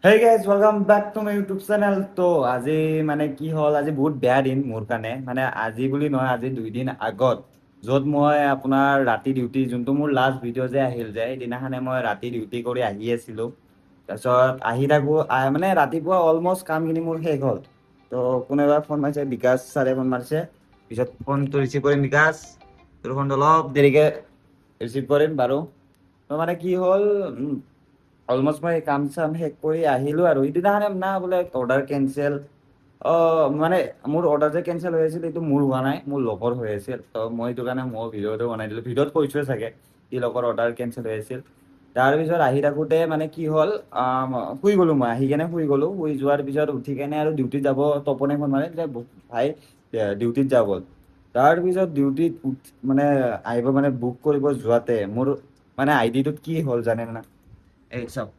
Hey guys welcome back to my YouTube channel. তো আজি মানে কি হ'ল, আজি বহুত বেয়া দিন মোৰ কাৰণে। মানে আজি বুলি নহয়, আজি 2 দিন আগত য'ত মই আপোনাৰ ৰাতি ডিউটি, যোনটো মোৰ লাষ্ট ভিডিঅ' যে আহিল যে সেইদিনাখনে মই ৰাতি ডিউটি কৰি আহি আছিলোঁ। তাৰপিছত আহি থাকোঁ, মানে ৰাতিপুৱা অলমষ্ট কামখিনি মোৰ শেষ হ'ল। তো কোনোবা ফোন মাৰিছে, বিকাশ ছাৰে ফোন মাৰিছে। পিছত ফোনটো ৰিচিভ কৰিম, বিকাশ তোৰ ফোনটো অলপ দেৰিকৈ ৰিচিভ কৰিম বাৰু। তো মানে কি হ'ল, অলমষ্ট মই কাম চাম শেষ কৰি আহিলোঁ আৰু সিদিনাখনে না বোলে অৰ্ডাৰ কেনচেল। মানে মোৰ অৰ্ডাৰ যে কেনচেল হৈ আছিল এইটো মোৰ হোৱা নাই, মোৰ লগৰ হৈ আছিল। তো মই সেইটো কাৰণে মই ভিডিঅ'টো বনাই দিলোঁ, ভিডিঅ'ত কৈছোৱে চাগে কি লগৰ অৰ্ডাৰ কেনচেল হৈ আছিল। তাৰপিছত আহি থাকোঁতে মানে কি হ'ল, শুই গ'লোঁ। মই আহি কেনে শুই গ'লোঁ। শুই যোৱাৰ পিছত উঠি কেনে আৰু ডিউটিত যাব তপনে ফোন মাৰে যে ভাই ডিউটিত যাব ব'ল। তাৰপিছত ডিউটিত মানে আহিব, মানে বুক কৰিব যোৱাতে মোৰ মানে আইডিটোত কি হ'ল জানে না? এই চাওক,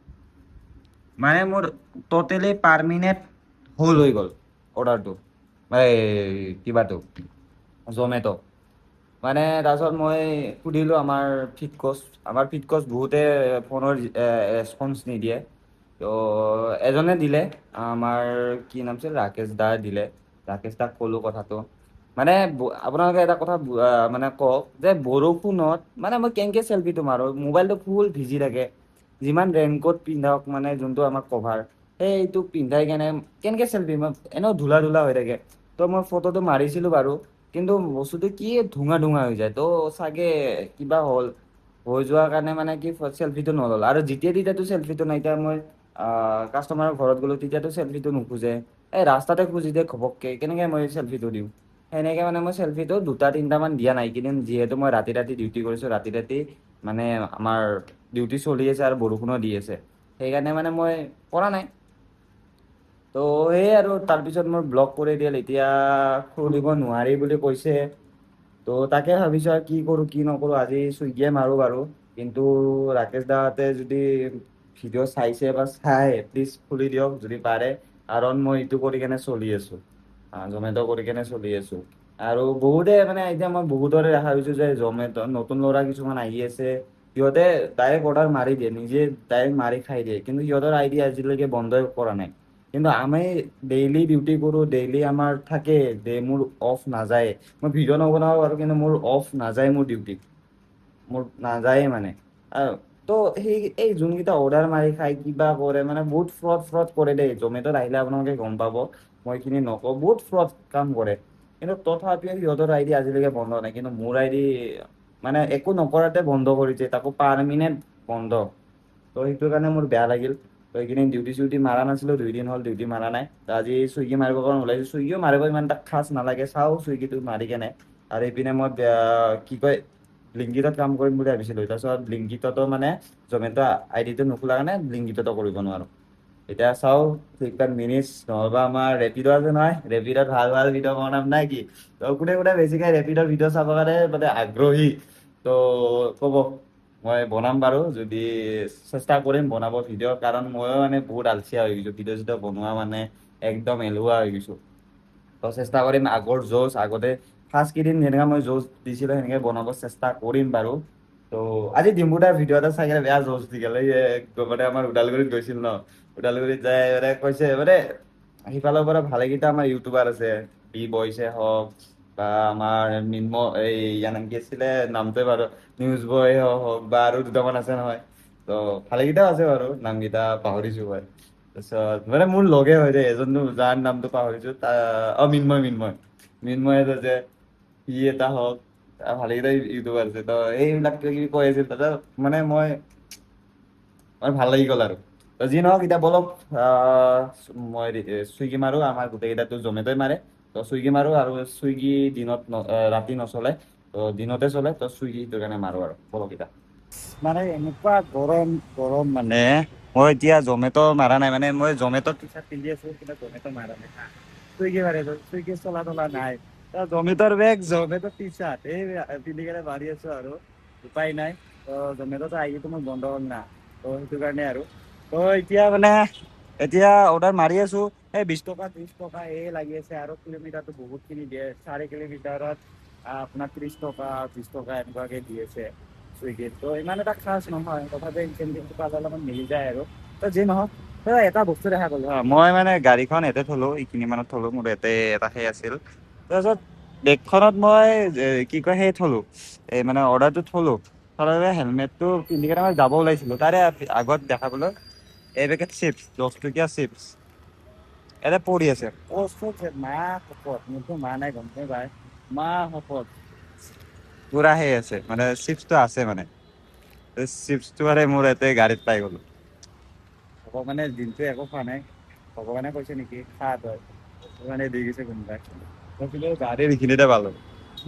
মানে মোৰ টোটেলি পাৰ মিনিট হোল হৈ গ'ল অৰ্ডাৰটো, কিবাটো জমেট'। মানে তাৰপিছত মই সুধিলোঁ আমাৰ ফিটকচ বহুতে ফোনৰ ৰেচপন্স নিদিয়ে। তো এজনে দিলে, আমাৰ কি নাম আছিল, ৰাকেশ দা দিলে। ৰাকেশ দাক ক'লোঁ কথাটো। মানে আপোনালোকে এটা কথা মানে কওক যে বৰষুণত মানে মই কেনেকৈ চেল্ফিটো মাৰোঁ, মোবাইলটো ফুল ভিজি থাকে। যিমান ৰেইনকোট পিন্ধক, মানে যোনটো আমাক কভাৰ, সেইটো পিন্ধাই কেনে কেনেকৈ চেল্ফি মই, এনেও ধূলা ধূলা হৈ থাকে। তো মই ফটোটো মাৰিছিলোঁ বাৰু, কিন্তু বস্তুটো কি ধোঁঙা ধোঁঙা হৈ যায়। তো চাগে কিবা হ'ল, হৈ যোৱাৰ কাৰণে মানে কি চেল্ফিটো নল'ল। আৰু যেতিয়া তেতিয়াতো চেল্ফিটো নাই। এতিয়া মই কাষ্টমাৰৰ ঘৰত গ'লোঁ, তেতিয়াতো চেল্ফিটো নোখোজে। এই ৰাস্তাতে খুজি দিয়ে ঘপককৈ, কেনেকৈ মই চেল্ফিটো দিওঁ? সেনেকৈ মানে মই চেল্ফিটো 2-3টামান দিয়া নাই এইকেইদিন, যিহেতু মই ৰাতি ৰাতি ডিউটি কৰিছোঁ। ৰাতি ৰাতি মানে আমাৰ ডিউটি চলি আছে আৰু বৰষুণো দি আছে, সেইকাৰণে মানে মই কৰা নাই। তো সেয়ে আৰু তাৰপিছত মোৰ ব্লক কৰি দিল। এতিয়া খুলিব নোৱাৰি বুলি কৈছে। তো তাকে ভাবিছোঁ আৰু কি কৰোঁ কি নকৰোঁ। আজি চুইগিয়ে মাৰোঁ বাৰু, কিন্তু ৰাকেশ দাহঁতে যদি ভিডিঅ' চাইছে বা চাই প্লিজ খুলি দিয়ক যদি পাৰে। কাৰণ মই এইটো কৰি কেনে চলি আছোঁ, জমেট' কৰি কেনে চলি আছোঁ। আৰু বহুতে মানে এতিয়া মই বহুতৰে দেখা পাইছোঁ যে জমেট' নতুন ল'ৰা কিছুমান আহি আছে, সিহঁতে ডাইৰেক্ট অৰ্ডাৰ মাৰি দিয়ে, নিজে ডাইৰেক্ট মাৰি খাই দিয়ে, কিন্তু সিহঁতৰ আইডি আজিলৈকে বন্ধই কৰা নাই। কিন্তু আমি ডেইলি ডিউটি কৰোঁ, ডেইলি আমাৰ থাকে, মোৰ অফ নাযায়। মই ভিডিঅ' নবনাব পাৰোঁ, কিন্তু মোৰ অফ নাযায়। মোৰ ডিউটিত মোৰ নাযায়ে মানে। আহ, তো সেই এই যোনকেইটা অৰ্ডাৰ মাৰি খাই কিবা কৰে, মানে বহুত ফ্ৰড কৰে দেই। জমেট'ত আহিলে আপোনালোকে গম পাব, মই এইখিনি নকওঁ, বহুত ফ্ৰড কাম কৰে। কিন্তু তথাপিও সিহঁতৰ আইডি আজিলৈকে বন্ধ নাই, কিন্তু মোৰ আইডি মানে একো নকৰাতে বন্ধ কৰিছে, তাকো পাৰমিনেণ্ট বন্ধ। তো সেইটো কাৰণে মোৰ বেয়া লাগিল। তো এইকেইদিন ডিউটি চিউটি মাৰা নাছিলোঁ, 2 দিন হ'ল ডিউটি মাৰা নাই। তো আজি চুইগি মাৰিব কাৰণে ওলাইছোঁ। চুইগিও মাৰিব ইমান এটা খাচ নালাগে, চাওঁ চুইগিটো মাৰি কেনে। আৰু এইপিনে মই কি কয়, ব্লিংকিটত কাম কৰিম বুলি ভাবিছিলোঁ। তাৰপিছত ব্লিংকিটতো মানে জমেট' আইডিটো নোখোলা কাৰণে ব্লিংকিটতো কৰিব নোৱাৰোঁ। এতিয়া চাওঁ, ফ্লিপকাৰ্ট মিনিটছ নহ'বা আমাৰ ৰেপিড' আছে নহয়, ৰেপিডত ভাল ভাল ভিডিঅ' বনাম নাই কি? তো কোনে কোনে বেছিকৈ ৰেপিডৰ ভিডিঅ' চাবৰ কাৰণে মানে আগ্ৰহী, তো ক'ব, মই বনাম বাৰু। যদি চেষ্টা কৰিম বনাব ভিডিঅ', কাৰণ ময়ো মানে বহুত আলচিয়া হৈ গৈছোঁ, ভিডিঅ' চিডিঅ' বনোৱা মানে একদম এলেহুৱা হৈ গৈছোঁ। তো চেষ্টা কৰিম, আগৰ আগতে ফাৰ্ষ্ট কেইদিন যেনেকৈ মই জোচ দিছিলোঁ সেনেকৈ বনাব চেষ্টা কৰিম বাৰু। তো আজি ডিম্বু দাৰ ভিডিঅ' এটা চাই কেনে বেয়া জোচ দি গ'ল। মানে আমাৰ ওদালগুৰিত গৈছিল ন, ওদালগুৰিত যাই মানে কৈছে, মানে সিফালৰ পৰা ভালেকেইটা আমাৰ ইউটিউবাৰ আছে, বি বইছে হওক বা আমাৰ এই ইয়াৰ নাম কি আছিলে, নামটোৱে বাৰু, নিউজ বয় হওক বা আৰু দুটামান আছে নহয়। তো ভালেকেইটাও আছে বাৰু, নামকেইটা পাহৰিছোঁ মই। তাৰপিছত মানে মোৰ লগে হয় দেই এজন, যাৰ নামটো পাহৰিছোঁ, মিন্ময় এটা যে, সি এটা হওক, ভালেকেইটা ইউটিউবাৰ আছে। তো এইবিলাক কিবা কিবি কৈ আছিল তাতে, মানে ভাল লাগি গ'ল আৰু। তো যি নহওক, এতিয়া বলক মই চুইগি মাৰোঁ। আমাৰ গোটেইকেইটাতো জমেট'ই মাৰে। তো চুইগি মাৰোঁ, আৰু চুইগি দিনত ৰাতি নচলে, তো দিনতে চলে। তো চুইগি সেইটো কাৰণে মাৰোঁ আৰু বলক এতিয়া। মানে এনেকুৱা গৰম গৰম, মানে মই এতিয়া জমেট' মাৰা নাই, মানে মই জমেট' টি চাৰ্ট পিন্ধি আছোঁ, কিন্তু জমেট' মাৰা নাই। চুইগি মাৰি আছোঁ, চুইগি চলা তলা নাই। জমেট'ৰ বেগ, জমেট'ৰ টি চাৰ্ট এই পিন্ধি কেনে মাৰি আছোঁ আৰু উপায় নাই। তো জমেট'টো আহিটো মই বন্ধ হ'ল না, তো সেইটো কাৰণে আৰু। তো এতিয়া মানে এতিয়া অৰ্ডাৰ মাৰি আছোঁ। এই 20 টকা 30 টকা এই লাগি আছে, আৰু কিলোমিটাৰটো বহুতখিনি দিয়ে, 4 কিলোমিটাৰত আপোনাৰ 30 টকা 20 টকা এনেকুৱাকে দি আছে চুইগিত। তো ইমান এটা খাচ নহয়, তথাপি ইনচেন্টিভটো পালে অলপমান মিলি যায় আৰু। তো যি নহওক, এটা বস্তু দেখা গ'ল মই মানে গাড়ীখন ইয়াতে থলো এইখিনি মানত থলো মোৰ ইয়াতে এটা সেই আছিল তাৰপিছত বেগখনত মই কি কয় সেই থলো এই মানে অৰ্ডাৰটো থলো থলে হেলমেটটো পিন্ধি কেনে মই যাব ওলাইছিলো তাৰে আগত দেখা পালো এই পেকেট চিপছ 10 টকীয়া চিপছ এটা পৰি আছে মা শপত মোৰতো মা নাই গম পাই বাই মা শপত পুৰা সেই আছে মানে চিপছটো আছে মানে চিপছটো মানে মোৰ ইয়াতে গাড়ীত পাই গলো ভগৱানে দিনটো একো খোৱা নাই ভগৱানে কৈছে নেকি খা তই মানে দি গৈছে কোনোবাই মই কিন্তু গাড়ীৰ এইখিনিতে পালো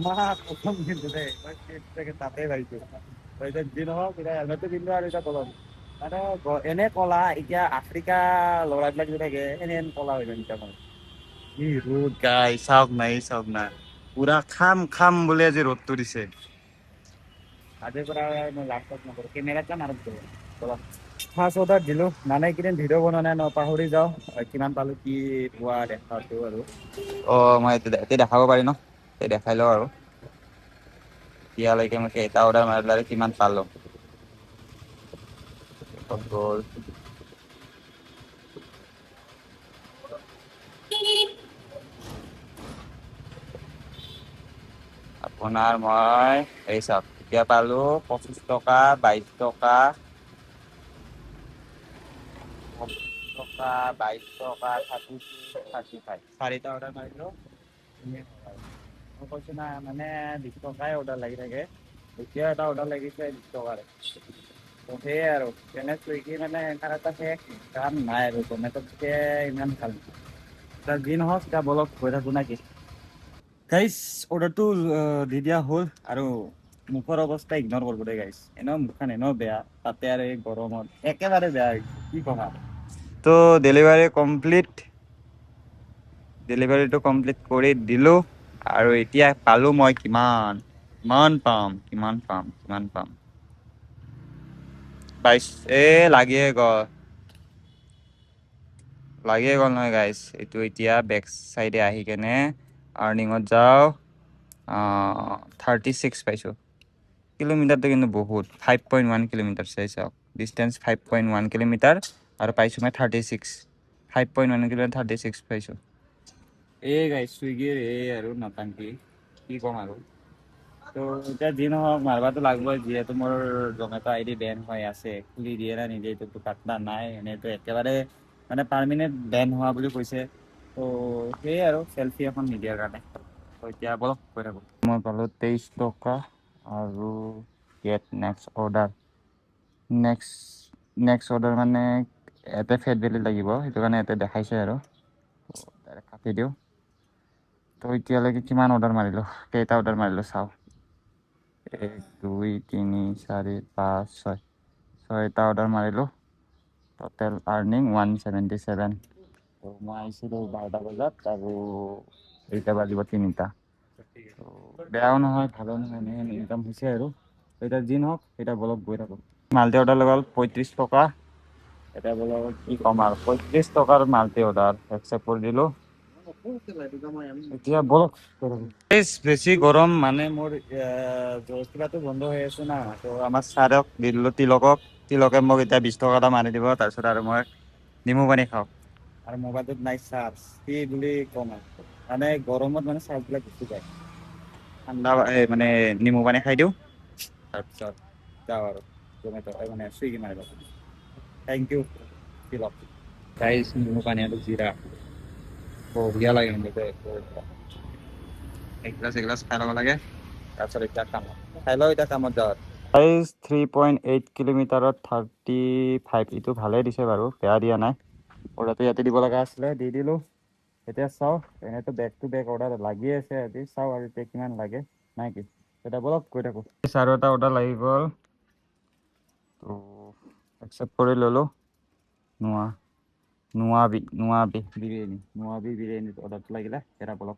মা প্ৰথম কিন্তু দেই মই চিপছ তাতে পাইছো তাৰপিছত যি নহওক এতিয়া হেলমেটটো পিন্ধো আৰু এতিয়া তলত মানে এনে কলা এতিয়া আফ্ৰিকা ল'ৰাবিলাক যে থাকে এনে কলা হৈ যায় এতিয়া মানে কি ৰ'দ গাই চাওক না পুৰা খাম খাম বুলি আজি ৰ'দটো দিছে আজিৰ পৰা মই লাষ্টত নকৰো কেমেৰাটা নাৰাখো ফাৰ্ষ্ট অৰ্ডাৰ দিলো মানে এইকেইদিন ভিডিঅ' বনোৱা নাই পাহৰি যাওঁ কিমান পালো কি পোৱা দেখাটো আৰু মই এতিয়া দেখাব পাৰি ন দেখাই লওঁ আৰু এতিয়ালৈকে মই এটা অৰ্ডাৰ মাৰিলে কিমান পালো গ'ল আপোনাৰ মই এই চাওক এতিয়া পালো 25 টকা 22 টকা 22 টকা 35 চাৰিটা অৰ্ডাৰ মাৰিলো মই কৈছো না মানে 20 টকাই অৰ্ডাৰ লাগি থাকে এতিয়া এটা অৰ্ডাৰ লাগিছে 20 টকাৰে সেয়াই আৰু তেনে চুইগি মানে ইমান এটা শেষ কাম নাই আৰু জমেট'তকে ইমান ভাল যি নহওক এতিয়া বলক গৈ থাকো নাকি গাইজ অৰ্ডাৰটো দি দিয়া হ'ল আৰু মুখৰ অৱস্থা ইগনৰ কৰিব দে গাইজ এনেও মুখখন এনেও বেয়া তাতে আৰু এই গৰমত একেবাৰে বেয়া কি ক'ম আৰু তো ডেলিভাৰীটো কমপ্লিট কৰি দিলো আৰু এতিয়া পালো মই কিমান পাম 22 লাগিয়ে গ'ল নহয় গাইজ এইটো এতিয়া বেক চাইডে আহি কেনে আৰ্নিঙত যাওঁ 36 পাইছো কিলোমিটাৰটো কিন্তু বহুত 5.1 কিলোমিটাৰ চাই চাওক ডিষ্টেঞ্চ 5.1 কিলোমিটাৰ আৰু পাইছো মই 36 5.1 কিলোমিটাৰ 36 পাইছো গাইজ চুইগিৰ আৰু নটাংকি কি ক'ম আৰু তো এতিয়া যি নহওক মাৰবাতো লাগবই যিহেতু মোৰ জমেট' আইডি বেন হৈ আছে খুলি দিয়ে না নিদিয়ে এইটো পাত্তা নাই এনেইতো একেবাৰে মানে পাৰ্মানেণ্ট বেন হোৱা বুলি কৈছে তো সেয়ে আৰু চেল্ফি এখন নিদিয়াৰ কাৰণে এতিয়া বলক কৈ থাকো মই পালো 23 টকা আৰু গেট নেক্সট অৰ্ডাৰ মানে ইয়াতে ফেট ভেলি লাগিব সেইটো কাৰণে ইয়াতে দেখাইছে আৰু ডাইৰেক্ট কাটি দিওঁ তো এতিয়ালৈকে কিমান অৰ্ডাৰ মাৰিলো কেইটা অৰ্ডাৰ মাৰিলো চাওঁ 1 2 3 4 5 6 ছয়টা অৰ্ডাৰ মাৰিলো টোটেল আৰ্নিং 177 তো মই আহিছিলোঁ 12টা বজাত আৰু এতিয়া বাজিব 3টা বেয়াও নহয় ভালো নহয় এনে ইনকাম হৈছে আৰু এতিয়া যি নহওক এতিয়া বলক গৈ থাকো মাল্টি অৰ্ডাৰ লগাল 35 টকা এতিয়া বলক কি ক'ম আৰু 35 টকাৰ মাল্টি অৰ্ডাৰ একচেপ্ট কৰি দিলো এতিয়া বলক বেছি গৰম মানে মোৰ কিবাটো বন্ধ হৈ আছে না তো আমাৰ ছাৰক দিলো তিলকে মোক এতিয়া 20 টকা এটা মাৰি দিব তাৰপিছত আৰু মই নেমু পানী খাওঁ আৰু মোবাইলটোত নাই চাৰ্জ কি বুলি ক'ম আৰু মানে গৰমত মানে চাৰ্জবিলাক গুচি যায় ঠাণ্ডা মানে নেমু পানী খাই দিওঁ তাৰপিছত যাওঁ আৰু জমেট' মানে চুইগি মাৰিব থেংক ইউ তিলক গাইজ নেমু পানী আৰু জিৰা বঢ়িয়া লাগে কিন্তু এগিলাচ খাই ল'ব লাগে তাৰপিছত এতিয়া কামত যাওঁ গাইজ 3.8 কিলোমিটাৰত 35 এইটো ভালেই দিছে বাৰু বেয়া দিয়া নাই অৰ্ডাৰটো ইয়াতে দিব লগা আছিলে দি দিলোঁ এতিয়া চাওঁ এনেইতো বেক টু বেক অৰ্ডাৰ লাগি আছে আজি চাওঁ আৰু এতিয়া কিমান লাগে নাই কি এতিয়া বলক গৈ থাকোঁ আৰু এটা অৰ্ডাৰ লাগি গ'ল তো একচেপ্ট কৰি ল'লোঁ নোৱাবি বিৰিয়ানী অৰ্ডাৰটো লাগিলে এটা বলক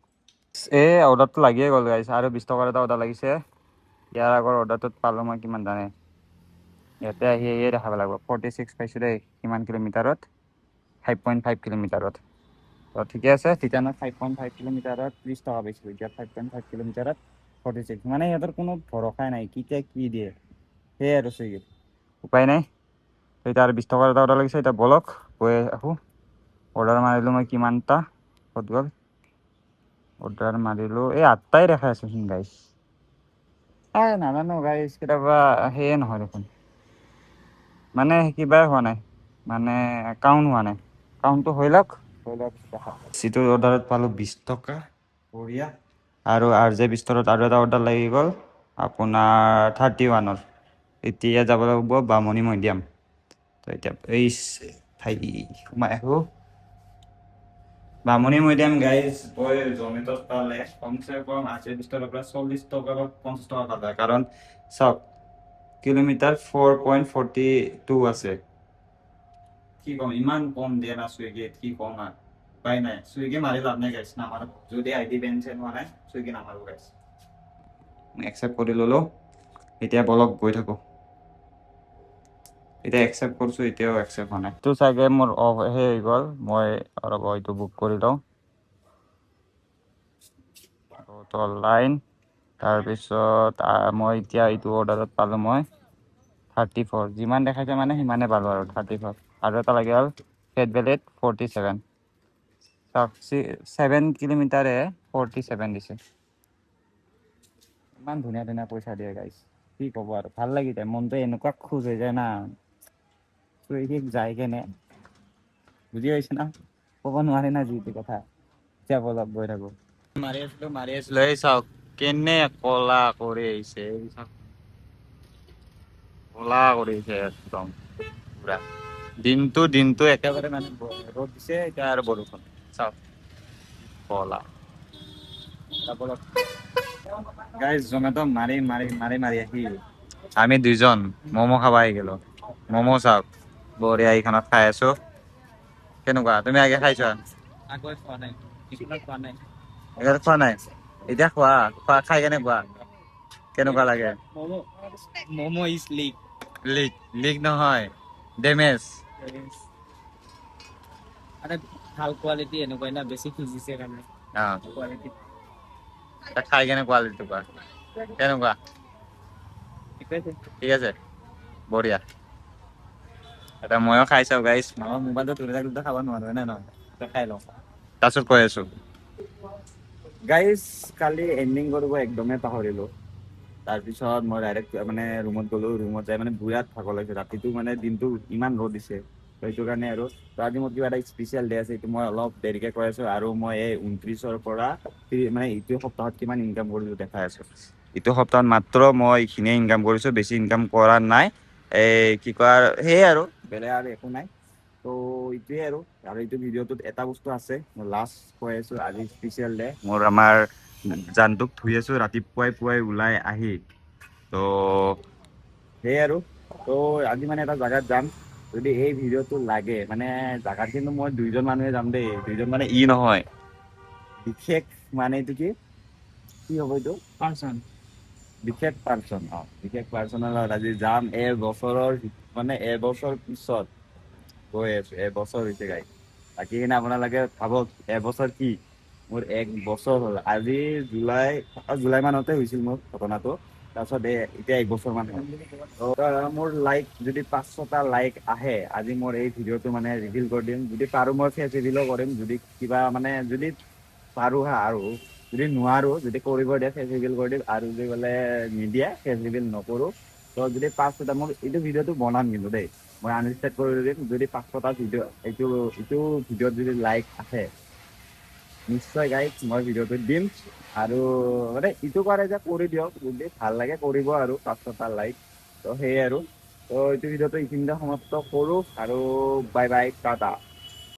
অৰ্ডাৰটো লাগিয়ে গ'ল গাইছ আৰু 20 টকাৰ এটা অৰ্ডাৰ লাগিছে ইয়াৰ আগৰ অৰ্ডাৰটোত পালোঁ মই কিমান জানে ইয়াতে আহি দেখাব লাগিব 46 পাইছোঁ দেই কিমান কিলোমিটাৰত 5.5 কিলোমিটাৰত তো ঠিকে আছে তেতিয়া মই 5.5 কিলোমিটাৰত 30 টকা পাইছোঁ এতিয়া 5.5 কিলোমিটাৰত 46 মানে সিহঁতৰ কোনো ভৰসাই নাই কেতিয়া কি দিয়ে সেয়াই আৰু চুইগিত উপায় নাই এতিয়া আৰু 20 টকাৰ এটা অৰ্ডাৰ লাগিছে এতিয়া বলক গৈ আহোঁ অৰ্ডাৰ মাৰিলোঁ মই কিমানটা ক'ত গ'ল অৰ্ডাৰ মাৰিলোঁ এই 8টাই দেখাই আছেচোন গাইছ নাজানো গাইছ কেতিয়াবা সেয়ে নহয় দেখোন মানে কিবাই হোৱা নাই মানে কাউণ্ট হোৱা নাই কাউণ্টটো হৈ লওক চিটোৰ অৰ্ডাৰত পালোঁ 20 টকা বঢ়িয়া আৰু RJ বিষ্টৰত আৰু এটা অৰ্ডাৰ লাগি গ'ল আপোনাৰ 31ৰ এতিয়া যাব লাগিব বামুণী মৈদাম তো এতিয়া এই ঠাই সোমাই আহোঁ বামুণী মৈদাম গাইজ মই জমেট'ত পালে কমচে কম RJ বিষ্টৰৰ পৰা 40 টকা বা 50 টকা পালে কাৰণ চাওক কিলোমিটাৰ 4.42 আছে কি কম ইমান কম দিয়ে না চুইগিত কি কম আৰু উপায় নাই চুইগি মাৰি লাভ নাই গাইছ নামাৰো যদি ID বেন চেন হোৱা নাই চুইগি নামাৰো গাইছ একচেপ্ট কৰি ল'লো এতিয়া বলক গৈ থাকো এতিয়া একচেপ্ট কৰিছোঁ এতিয়াও একচেপ্ট হোৱা নাই তো চাগে মোৰ সেই হৈ গ'ল মই অলপ এইটো বুক কৰি লওঁ তো অনলাইন তাৰপিছত মই এতিয়া এইটো অৰ্ডাৰত পালোঁ মই 34 যিমান দেখাইছে মানে সিমানে পালোঁ আৰু 34 আৰু এটা লাগে হ'ল ফেট বেলেট 47 চাওক 7 কিলোমিটাৰে 47 দিছে ইমান ধুনীয়া ধুনীয়া পইচা দিয়ে গাইছ কি ক'ব আৰু ভাল লাগি যায় মনটো এনেকুৱা খোজ হৈ যায় না চুইগিত যায় কেনে বুজি পাইছে না ক'ব নোৱাৰে না যিটো কথা এতিয়া বলক গৈ থাকোঁ মাৰি আছিলোঁ এই চাওক কেনে কলা কৰি আহিছে কলা কৰিছে একদম পুৰা দিনটো একেবাৰে মানে ৰ'দ দিছে এতিয়া আৰু বৰষুণ চাওক কলা গাইজ জমেট' মাৰি আহি আমি দুইজন ম'ম' খাব আহি গ'লো ম'ম' চাওক বঢ়িয়া এইখনত খাই আছো কেনেকুৱা তুমি আগে খাইছা খোৱা নাই এতিয়া খোৱা খাই কেনেকুৱা কেনেকুৱা লাগে ম'ম' ইজ লিক নহয় ডেমেজ আৰে ভাল কোয়ালিটি এনেকুৱাই না বেছি খুজিছে কাৰণে কোয়ালিটি খাই কেনে কোৱালিটি কোৱা কেনেকুৱা ঠিক আছে বঢ়িয়া এটা ময়ো খাই চাওঁ গাইছ মই মোবাইলটো তুলি থাকিলে খাব নোৱাৰো নে নহয় খাই লওঁ তাৰপিছত কৈ আছো গাইছ কালি এণ্ডিং কৰিব একদমেই পাহৰিলোঁ তাৰপিছত মই ডাইৰেক্ট মানে ৰুমত গ'লো ৰুমত যাই মানে বিৰাট ভাগৰ লাগিছে ৰাতিটো মানে দিনটো ইমান ৰ'দ দিছে সেইটো কাৰণে আৰু তো আজি মোৰ কিবা এটা স্পেচিয়েল ডে আছে এইটো মই অলপ দেৰিকৈ কৈ আছোঁ আৰু মই এই 29ৰ পৰা মানে ইটো সপ্তাহত কিমান ইনকাম কৰিছোঁ দেখাই আছোঁ ইটো সপ্তাহত মাত্ৰ মই এইখিনিয়ে ইনকাম কৰিছোঁ বেছি ইনকাম কৰা নাই এই কি কয় সেয়ে আৰু বেলেগ আৰু একো নাই তো এইটোৱে আৰু এইটো ভিডিঅ'টোত এটা বস্তু আছে মই লাষ্ট কৈ আছোঁ আজি স্পেচিয়েল ডে মোৰ আমাৰ জানটোক ধুই আছোঁ পুৱাই ওলাই আহি তো সেয়ে আৰু তো আজি মানে এটা জাগাত যাম যদি এই ভিডিঅ'টো লাগে মানে জাগাত কিন্তু মই দুইজন মানুহে যাম দেই দুইজন মানে ই নহয় বিশেষ মানে এইটো কি হ'ব এইটো পাৰ্চন বিশেষ পাৰ্চনৰ লগত আজি যাম এবছৰৰ মানে এবছৰ পিছত গৈ আছো এবছৰ হৈছে গাই বাকী কিনে আপোনালোকে ভাবক এবছৰ কি মোৰ 1 বছৰ হ'ল আজি জুলাই মানতে হৈছিল মোৰ ঘটনাটো তাৰপিছত এতিয়া 1 বছৰ মান মোৰ লাইক যদি 500টা লাইক আহে আজি মোৰ এই ভিডিঅ'টো মানে ৰিভিল কৰি দিম যদি পাৰোঁ মই ফেচ ৰিভিলো কৰিম যদি কিবা মানে যদি পাৰোঁ আৰু যদি নোৱাৰোঁ যদি কৰিব দিয়ে ফেচ ৰিভিল কৰি দিম আৰু যদি বোলে নিদিয়ে ফেচ ৰিভিল নকৰোঁ তো যদি 500টা মই এইটো ভিডিঅ'টো বনাম কিন্তু দেই মই আনষ্টাৰ্ট কৰি দিম যদি 500টা ভিডিঅ' এইটো ভিডিঅ'ত যদি লাইক আহে নিশ্চয় গাইজ মই ভিডিঅ'টো দিম আৰু মানে ইটো কৰে যে কৰি দিয়ক যদি ভাল লাগে কৰিব আৰু 500টা লাইক তো সেয়ে আৰু তো এইটো ভিডিঅ'টো এইখিনিতে সমাপ্ত কৰোঁ আৰু বাই টাটা